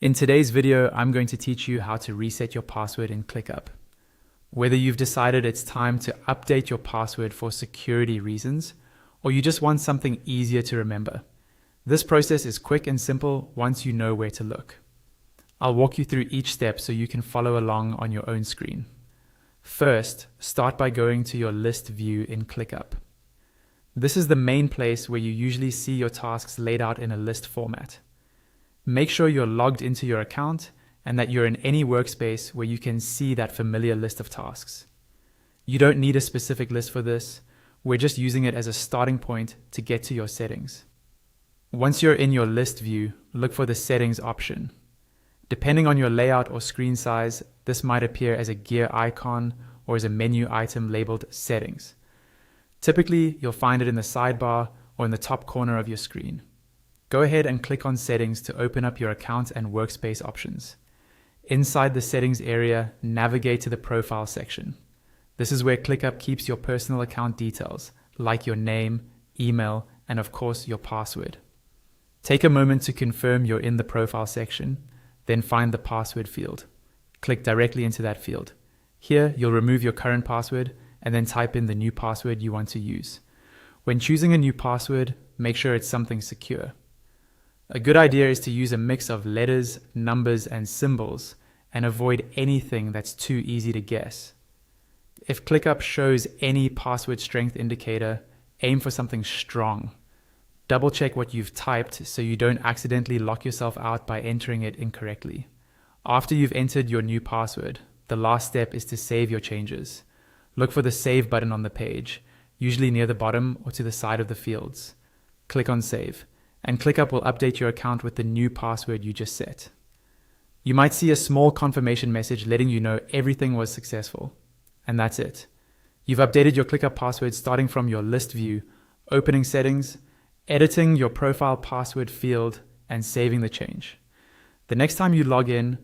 In today's video, I'm going to teach you how to reset your password in ClickUp. Whether you've decided it's time to update your password for security reasons, or you just want something easier to remember, this process is quick and simple once you know where to look. I'll walk you through each step so you can follow along on your own screen. First, start by going to your list view in ClickUp. This is the main place where you usually see your tasks laid out in a list format. Make sure you're logged into your account and that you're in any workspace where you can see that familiar list of tasks. You don't need a specific list for this. We're just using it as a starting point to get to your settings. Once you're in your list view, look for the settings option. Depending on your layout or screen size, this might appear as a gear icon or as a menu item labeled settings. Typically, you'll find it in the sidebar or in the top corner of your screen. Go ahead and click on Settings to open up your account and workspace options. Inside the Settings area, navigate to the Profile section. This is where ClickUp keeps your personal account details, like your name, email, and of course your password. Take a moment to confirm you're in the Profile section, then find the Password field. Click directly into that field. Here, you'll remove your current password and then type in the new password you want to use. When choosing a new password, make sure it's something secure. A good idea is to use a mix of letters, numbers, and symbols and avoid anything that's too easy to guess. If ClickUp shows any password strength indicator, aim for something strong. Double check what you've typed so you don't accidentally lock yourself out by entering it incorrectly. After you've entered your new password, the last step is to save your changes. Look for the Save button on the page, usually near the bottom or to the side of the fields. Click on Save, and ClickUp will update your account with the new password you just set. You might see a small confirmation message letting you know everything was successful. And that's it. You've updated your ClickUp password starting from your list view, opening settings, editing your profile password field, and saving the change. The next time you log in,